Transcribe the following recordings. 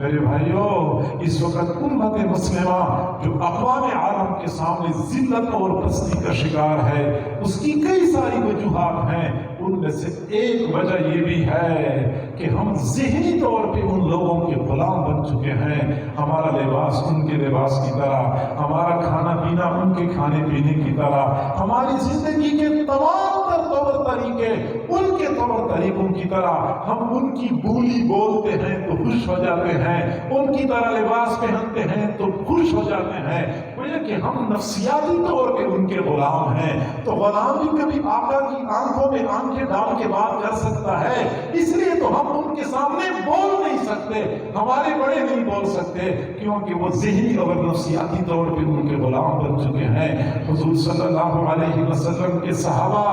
میرے بھائیوں، اس وقت امت مسلمہ جو اقوام عالم کے سامنے ذلت اور پستی کا شکار ہے، اس کی کئی ساری وجوہات ہیں۔ ان میں سے ایک وجہ یہ بھی ہے کہ ہم ذہنی طور پہ ان لوگوں کے غلام بن چکے ہیں۔ ہمارا لباس ان کے لباس کی طرح، ہمارا کھانا پینا ان کے کھانے پینے کی طرح، ہماری زندگی کے تمام طور طریقے ان کے طور طریقوں کی طرح، ہم ان کی بولی بولتے ہیں تو خوش ہو جاتے ہیں، ان کی طرح لباس پہنتے ہیں تو خوش ہو جاتے ہیں۔ گویا کہ ہم نفسیاتی طور پہ ان کے غلام ہیں۔ تو غلام بھی کبھی آقا کی آنکھوں میں آنکھیں ڈال کے بات کر سکتا ہے، اس لیے تو ہم ان کے سامنے بول نہیں سکتے، ہمارے بڑے نہیں بول سکتے، کیونکہ وہ ذہنی اور نفسیاتی طور پہ ان کے غلام بن چکے ہیں۔ حضور صلی اللہ علیہ وسلم کے صحابہ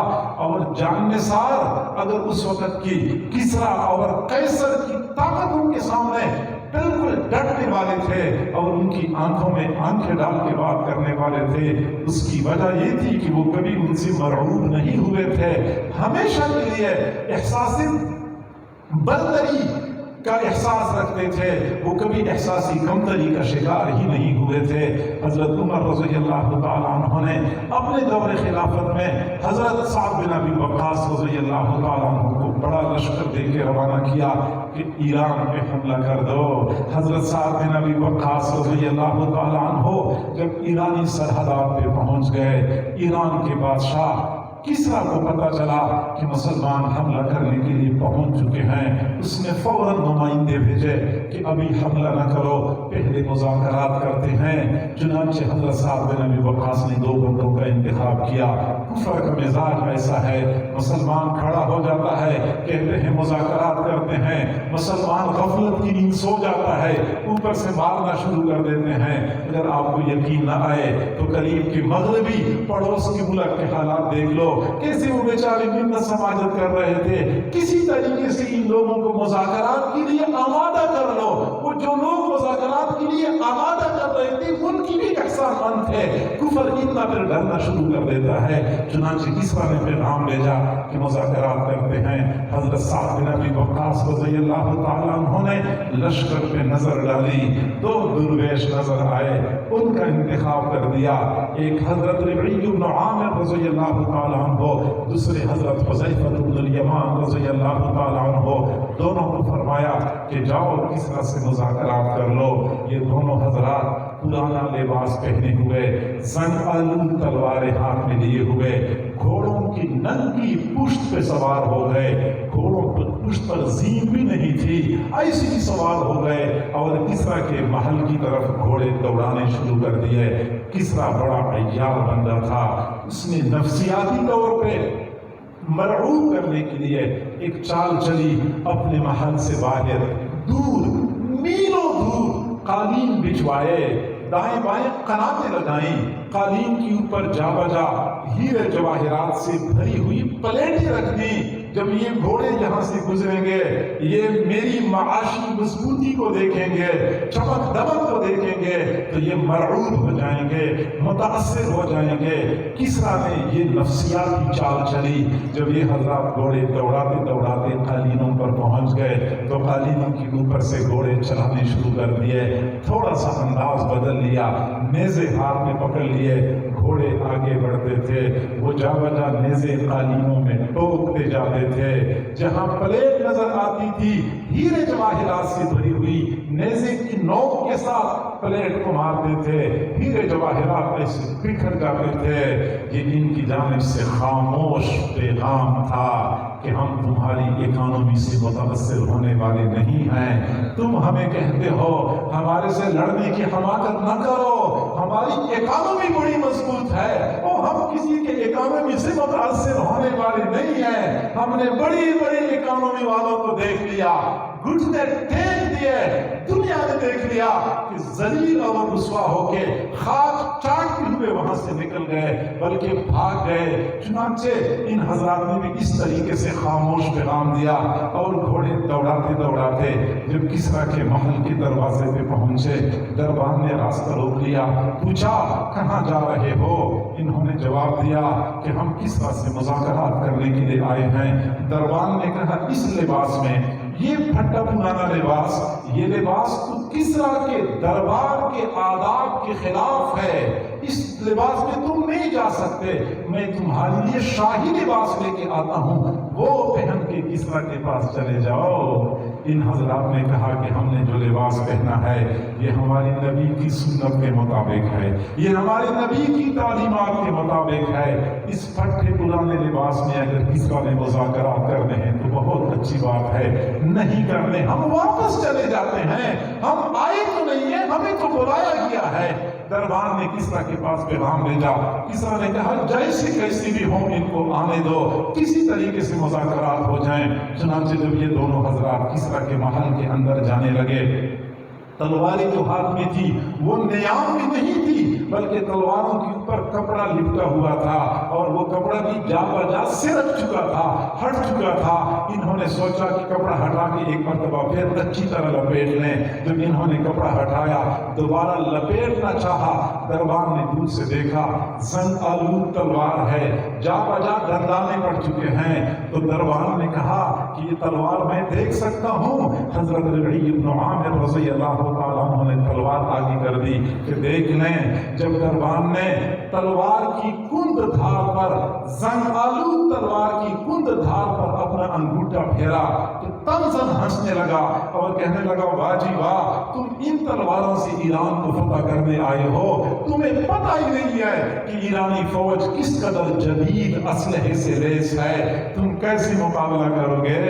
اور جان نثار اگر اس وقت کی کسریٰ اور قیصر کی طاقت ان کے سامنے بالکل ڈٹنے والے تھے اور ان کی آنکھوں میں آنکھیں ڈال کے بات کرنے والے تھے، اس کی وجہ یہ تھی کہ وہ کبھی ان سے مرعوب نہیں ہوئے تھے۔ ہمیشہ کے لیے احساس برتری کا احساس رکھتے تھے، وہ کبھی احساسی کمتری کا شکار ہی نہیں ہوئے تھے۔ حضرت عمر رضی اللہ تعالیٰ عنہ نے اپنے دور خلافت میں حضرت سعد بن ابی وقاص رضی اللہ تعالیٰ عنہ کو بڑا لشکر دے کے روانہ کیا کہ ایران پہ حملہ کر دو۔ حضرت سعد بن ابی وقاص رضی اللہ تعالیٰ عنہ جب ایرانی سرحدات پہ پہنچ گئے، ایران کے بادشاہ کسریٰ کو پتہ چلا کہ مسلمان حملہ کرنے کے لیے پہنچ چکے ہیں، اس نے فوراً نمائندے بھیجے کہ ابھی حملہ نہ کرو، پہلے مذاکرات کرتے ہیں۔ چنانچہ حضرت سعد بن ابی وقاص نے دو بندوں کا انتخاب کیا۔ کفر کا مزاج ایسا ہے، مسلمان کھڑا ہو جاتا ہے، کہتے ہیں مذاکرات کرتے ہیں، مسلمان غفلت کی نیند سو جاتا ہے، اوپر سے مارنا شروع کر دیتے ہیں۔ اگر آپ کو یقین نہ آئے تو قریب کے مغربی پڑوس کے ملک کے حالات دیکھ لو، کیسے وہ بیچارے منت سماجت کر رہے تھے۔ کسی طریقے سے ان لوگوں کو مذاکرات کے لیے آمادہ کر لو۔ وہ جو لوگ مذاکرات کے لیے آمادہ کر رہے تھے ان کی بھی احسان مند تھے۔ کفر اتنا پھر ڈرنا شروع کر دیتا ہے۔ چنانچہ کسریٰ نے پیغام بھیجا کہ مذاکرات کرتے ہیں۔ حضرت سعد بن ابی وقاص رضی اللہ تعالیٰ عنہ نے لشکر پہ نظر ڈالی، دو درویش نظر آئے، ان کا انتخاب کر دیا۔ ایک حضرت ربعی بن عامر رضی اللہ تعالیٰ عنہ، دوسرے حضرت حذیفہ بن الیمان رضی اللہ تعالیٰ عنہ، دونوں کو فرمایا کہ جاؤ کسریٰ سے مذاکرات کر لو۔ یہ دونوں حضرات پرانا لباس پہنے ہوئے، زنگ آلود تلواریں ہاتھ میں لیے ہوئے، گھوڑوں کی ننگی پشت پہ سوار ہو گئے۔ گھوڑوں پر پشت پر زین بھی نہیں تھی، ایسی ہی سوار ہو گئے اور کسریٰ کے محل کی طرف گھوڑے دوڑانے شروع کر دیے۔ کسریٰ بڑا عیار بندہ تھا، اس نے نفسیاتی طور پہ مرعوب کرنے کے لیے ایک چال چلی، اپنے محل سے باہر دور میلوں دور قالین بچھوائے، دائیں بائیں قناتیں لگائیں، قالین کے اوپر جا بجا ہیرے جواہرات سے بھری ہوئی پلیٹیں رکھ دیں۔ جب یہ گھوڑے یہاں سے گزریں گے، یہ میری معاشی مضبوطی کو دیکھیں گے، چمک دمک کو دیکھیں گے تو یہ مرعوب ہو جائیں گے، متاثر ہو جائیں گے۔ کسریٰ نے یہ نفسیاتی چال چلی۔ جب یہ حضرات گھوڑے دوڑاتے دوڑاتے قالینوں پر پہنچ گئے تو قالینوں کے اوپر سے گھوڑے چلانے شروع کر دیے، تھوڑا سا انداز بدل لیا، نیزے ہاتھ میں پکڑ لیے، گھوڑے آگے بڑھتے تھے، وہ جا بجا نیزے قالینوں میں ٹوکتے جاتے تھے۔ جہاں پلیٹ نظر آتی تھی ہیرے جواہرات سے بھری ہوئی، نیزے کی نوک کے ساتھ پلیٹ کو مارتے تھے، ہیرے جواہرات ایسے بکھر جاتے تھے۔ یہ ان کی جانب سے خاموش پیغام تھا کہ ہم تمہاری اکانومی سے متاثر ہونے والے نہیں ہیں۔ تم ہمیں کہتے ہو ہمارے سے لڑنے کی حماقت نہ کرو، ہماری اکانومی بڑی مضبوط ہے اور ہم کسی کے اکانومی سے متاثر ہونے والے نہیں ہیں۔ ہم نے بڑی بڑی اکانومی والوں کو دیکھ لیا، گھٹنے ٹیک دیے، دنیا نے دیکھ لیا کہ ذلیل اور رسوا ہو کے خاک چاٹتے ہوئے وہاں سے نکل گئے، بلکہ بھاگ گئے۔ چنانچہ ان حضرات نے بھی اس طریقے سے خاموش پیغام دیا اور گھوڑے دوڑاتے دوڑاتے جب کسریٰ کے محل کے دروازے پہ پہنچے، دربان نے راستہ روک لیا، پوچھا کہاں جا رہے ہو؟ انہوں نے جواب دیا کہ ہم کسریٰ سے مذاکرات کرنے کے لیے آئے ہیں۔ دربان نے کہا اس لباس میں یہ پھٹا پرانا لباس، یہ لباس تو کسرا کے دربار کے آداب کے خلاف ہے، اس لباس میں تم نہیں جا سکتے، میں تمہارے لیے شاہی لباس لے کے آتا ہوں، وہ پہن کے کسرا کے پاس چلے جاؤ۔ ان حضرات نے کہا کہ ہم نے جو لباس پہنا ہے یہ ہماری نبی کی سنت کے مطابق ہے، یہ ہمارے نبی کی تعلیمات کے مطابق ہے، اس پھٹے پرانے لباس میں اگر کسرا نے مذاکرات کرنے ہیں تو بہت اچھی بات ہے، نہیں کرنے ہم واپس چلے جاتے ہیں، ہم آئے تو نہیں ہیں، ہمیں تو بلایا گیا ہے۔ دربان نے کسرا کے پاس پیغام بھیجا، کسرا نے کہا جیسے کیسی بھی ہوں ان کو آنے دو، کسی طریقے سے مذاکرات ہو جائیں۔ چنانچہ جب یہ دونوں حضرات کسرا کے محل کے اندر جانے لگے، تلواریں جو ہاتھ میں تھی وہ نیام میں نہیں تھی بلکہ تلواروں کے اوپر کپڑا لپٹا ہوا تھا، اور وہ کپڑا بھی جا بجا سرک چکا تھا، ہٹ چکا تھا۔ انہوں نے سوچا کہ کپڑا ہٹا کے ایک مرتبہ پھر اچھی طرح لپیٹ لیں۔ جب انہوں نے کپڑا ہٹایا دوبارہ لپیٹنا چاہا، دربان نے دور سے دیکھا زنگ آلود تلوار ہے، جا بجا دندانے پڑ چکے ہیں۔ تو دربان نے کہا کہ یہ تلوار میں دیکھ سکتا ہوں۔ حضرت ربیع بن عامر رضی اللہ تعالیٰ عنہ نے تلوار آگے کر دی کہ دیکھ لیں۔ جب دربان نے تلوار کی کند دھار پر، زنگ آلود تلوار کی کند دھار پر اپنا انگوٹھا پھیرا تو تنزن ہنسنے لگا اور کہنے لگا واہ جی واہ، تم ان تلواروں سے ایران کو فتح کرنے آئے ہو، تمہیں پتہ ہی نہیں ہے کہ ایرانی فوج کس قدر جدید اسلحے سے لیس ہے، تم کیسے مقابلہ کرو گے؟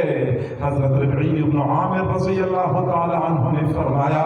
حضرت ربیع بن عامر رضی اللہ تعالی عنہ نے فرمایا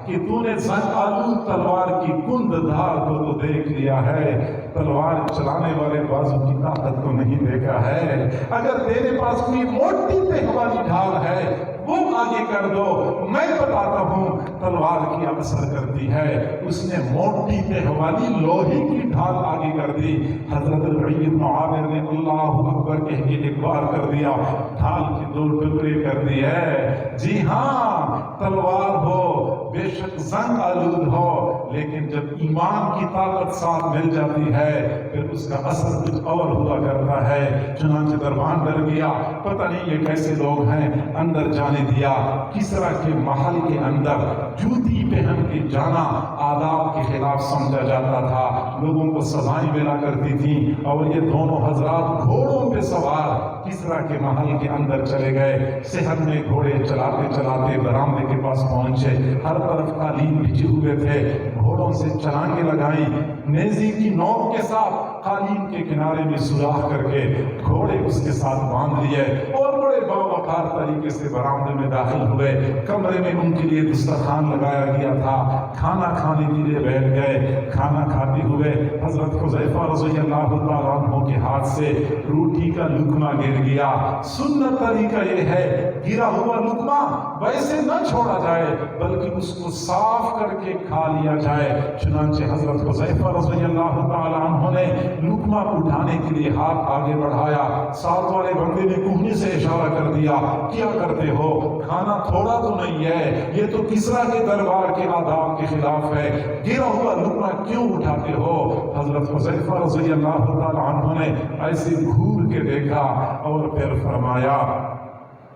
کہ تو نے زنگ آلود تلوار کی کند دھار کو تو دیکھ لیا ہے، تلوار چلانے والے بازو کی طاقت کو نہیں دیکھا ہے۔ اگر تیرے پاس کوئی موٹی تہ والی ڈھال ہے وہ آگے کر دو، میں بتاتا ہوں تلوار کی اثر کرتی ہے۔ اس نے موٹی تہ والی لوہے کی ڈھال آگے کر دی۔ حضرت ربیع بن عامر نے اللہ اکبر کہہ کے ایک بار کر دیا، ڈھال کے دو ٹکڑے کر دیے۔ جی ہاں، تلوار ہو بے شک زنگ آلود ہو، لیکن جب ایمان کی طاقت ساتھ مل جاتی ہے پھر اس کا اثر کچھ اور ہوا کرتا ہے۔ چنانچہ دربان ڈر گیا، پتہ نہیں یہ کیسے لوگ ہیں، اندر جانے دیا۔ کسرا کے محل کے اندر جوتی پہن کے جانا آداب کے خلاف سمجھا جاتا تھا، لوگوں کو سزائیں ملا کرتی تھیں، اور یہ دونوں حضرات گھوڑوں پہ سوار کسرا کے محل کے اندر چلے گئے۔ صحن میں گھوڑے چلاتے چلاتے برآمدے کے پاس پہنچے، ہر طرف قالین بچھے ہوئے تھے، گھوڑوں سے چلانگیں لگائیں، نیزی کی نوک کے ساتھ قالین کے کنارے میں سوراخ کر کے گھوڑے اس کے ساتھ باندھ لیے، اور بڑے باوقار طریقے سے برآمدے میں داخل ہوئے۔ کمرے میں ان کے لیے دسترخوان لگایا گیا تھا، کھانا کھانے کے لیے بیٹھ گئے۔ کھانا کھاتے ہوئے حضرت حذیفہ رضی اللہ تعالیٰ عنہ کے ہاتھ سے روٹی کا لقمہ گر گیا۔ سنت طریقہ یہ ہے گرا ہوا لقمہ ویسے نہ چھوڑا جائے بلکہ اس کو صاف کر کے کھا لیا جائے۔ چنانچہ حضرت حذیفہ رضی اللہ تعالیٰ عنہ نے لقمہ اٹھانے کے لیے ہاتھ آگے بڑھایا، ساتھ والے بندے نے کوہنی سے اشارہ کر دیا، کیا کرتے ہو؟ کھانا تھوڑا تو نہیں ہے، یہ تو کسرا کے دربار کے آداب کے خلاف ہے، گرا ہوا لقمہ کیوں اٹھاتے ہو؟ حضرت حذیفہ رضی اللہ تعالیٰ عنہ نے ایسے گھور کے دیکھا اور پھر فرمایا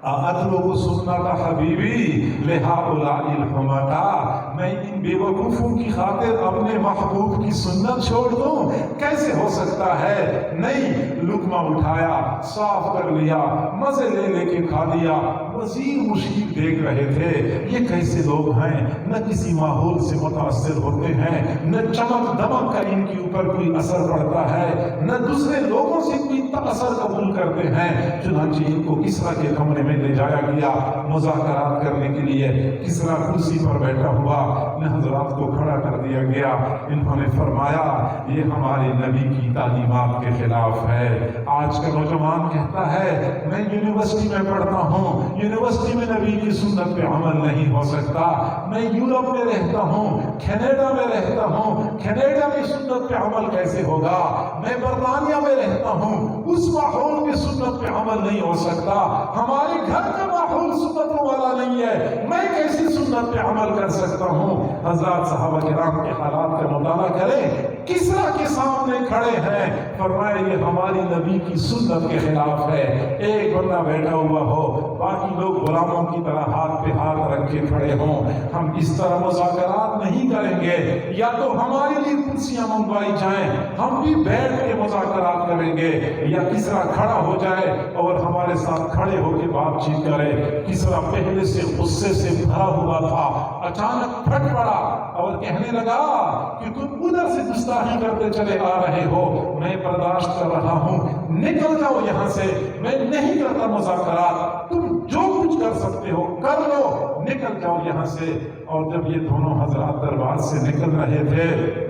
اَأَتْرُكُ سُنَّتَ حَبِيبِي لِهَٰؤُلَاءِ الْحُمَقَاءِ، میں ان بے وقوفوں کی خاطر اپنے محبوب کی سنت چھوڑ دوں؟ کیسے ہو سکتا ہے؟ نہیں، لقمہ اٹھایا، صاف کر لیا، مزے لے لے کے کھا لیا۔ وزیر مشکل دیکھ رہے تھے یہ کیسے لوگ ہیں، نہ کسی ماحول سے متاثر ہوتے ہیں، نہ چمک دمک کا ان کے اوپر کوئی اثر پڑتا ہے، نہ دوسرے لوگوں سے کوئی اثر قبول کرتے ہیں۔ چنانچہ ان کو کسرا کے کمرے میں لے جایا گیا مذاکرات کرنے کے لیے۔ کسرا کرسی پر بیٹھا ہوا، ان حضرات کو کھڑا کر دیا گیا۔ انہوں نے فرمایا یہ ہمارے نبی کی تعلیمات کے خلاف ہے۔ آج کا نوجوان کہتا ہے میں یونیورسٹی میں پڑھتا ہوں، یونیورسٹی میں نبی کی سنت پہ عمل نہیں ہو سکتا، میں یورپ میں رہتا ہوں، کینیڈا میں رہتا ہوں، کینیڈا میں سنت پہ عمل کیسے ہوگا؟ میں برطانیہ میں رہتا ہوں، اس ماحول میں سنت پہ عمل نہیں ہو سکتا، ہمارے گھر کا ماحول سنتوں والا نہیں ہے، میں کیسی سنت پہ عمل کر سکتا ہوں؟ حضرات صحابہ کرام کے حالات کا مطالعہ کریں، کسرا کے سامنے کھڑے ہیں، فرمایا یہ ہماری نبی کی سنت کے خلاف ہے۔ ایک بندہ بیٹھا ہوا ہو، باقی لوگ غلاموں کی طرح ہاتھ پہ ہاتھ رکھ کے کھڑے ہوں، ہم اس طرح مذاکرات نہیں کریں گے، یا تو ہمارے لیے کرسیاں منگوائی جائیں، ہم بھی بیٹھ کے مذاکرات کریں گے، یا کسرا کھڑا ہو جائے اور ہمارے ساتھ کھڑے ہو کے بات چیت کرے۔ کسرا پہلے سے غصے سے بھرا ہوا تھا، اچانک پھٹ پڑا اور کہنے لگا کہ تم ادھر سے گستاخی کرتے چلے آ رہے ہو، میں برداشت کر رہا ہوں، نکل جاؤ یہاں سے، میں نہیں کرتا مذاکرات، تم جو کچھ کر سکتے ہو کر لو، نکل جاؤ یہاں سے۔ اور جب یہ دونوں حضرات دربار سے نکل رہے تھے،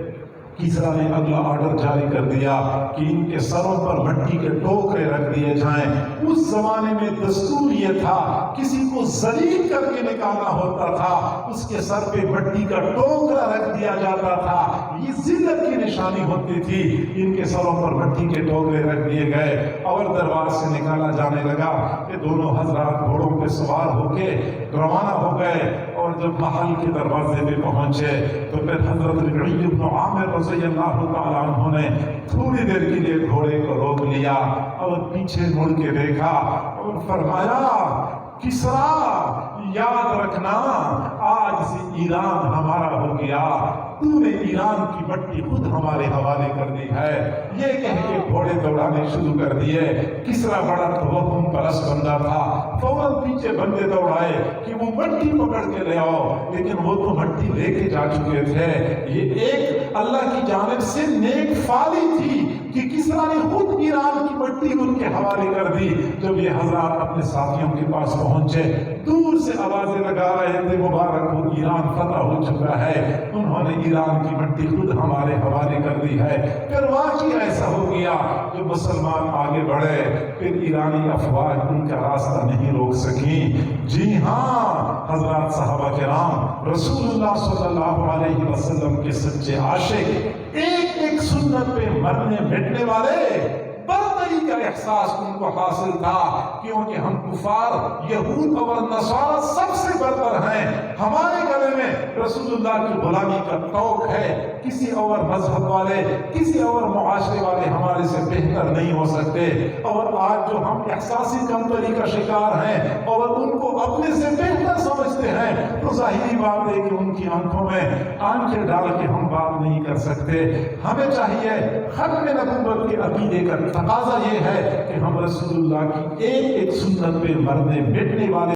کسرا نے اگلا آرڈر جاری کر دیا کہ ان کے سروں پر مٹی کے ٹوکرے رکھ دیے جائیں۔ اس زمانے میں دستور یہ تھا، کسی کو ذلیل کر کے نکالنا ہوتا تھا، اس کے سر پہ مٹی کا ٹوکرا رکھ دیا جاتا تھا، یہ ذلت کی نشانی ہوتی تھی۔ ان کے سروں پر مٹی کے ٹوکرے رکھ دیے گئے اور دربار سے نکالا جانے لگا کہ دونوں حضرات گھوڑوں پہ سوار ہو کے روانہ ہو گئے۔ اور جب محل کے دروازے پہ پہنچے تو پھر حضرت ربیع بن عامر رضی اللہ تعالیٰ عنہ نے تھوڑی دیر کے لیے گھوڑے کو روک لیا اور پیچھے مڑ کے دیکھا اور فرمایا، کسرا یاد رکھنا، آج سے ایران ہمارا ہو گیا، تو نے ایران کی مٹی خود ہمارے حوالے کر دی ہے۔ یہ کہہ کے گھوڑے دوڑانے شروع کر دیے۔ کسرا بڑا توہم پرست بندہ تھا، فوراً پیچھے بندے دوڑائے کہ وہ مٹی پکڑ کے لے آؤ، لیکن وہ تو مٹی لے کے جا چکے تھے۔ یہ ایک اللہ کی جانب سے نیک فالی تھی کہ کسرا نے خود ایران کی مٹی ان کے حوالے کر دی۔ جب یہ حضرات اپنے ساتھیوں کے پاس پہنچے، دور سے آوازیں لگا رہے تھے، مبارک ہو، ایران فتح ہو چکا ہے، انہوں نے ایران کی مٹی خود ہمارے حوالے کر دی ہے۔ پھر واقعی ایسا ہو گیا، جو مسلمان آگے بڑھے، پھر ایرانی افواج ان کا راستہ نہیں روک سکیں۔ جی ہاں حضرات صحابہ کرام، رسول اللہ صلی اللہ علیہ وسلم کے سچے عاشق، ایک ایک سنت پہ مرنے مٹنے والے، برتری کا احساس ان کو حاصل تھا، کیونکہ ہم کفار، یہود اور نصارہ سب سے برتر ہیں، ہمارے گلے میں رسول اللہ کی غلامی کا توق ہے، کسی اور مذہب والے، کسی اور معاشرے والے ہمارے سے بہتر نہیں ہو سکتے۔ اور آج جو ہم احساسی کمتری کا شکار ہیں اور ان کو اپنے سے بہتر سمجھتے ہیں، تو ظاہری بات ہے کہ ان کی آنکھوں میں آنکھیں ڈال کے ہم بات نہیں کر سکتے۔ ہمیں چاہیے، ختم نبوت کے عقیدے کا تقاضا یہ ہے کہ ہم رسول اللہ کی ایک ایک سنت پہ مرنے مٹنے والے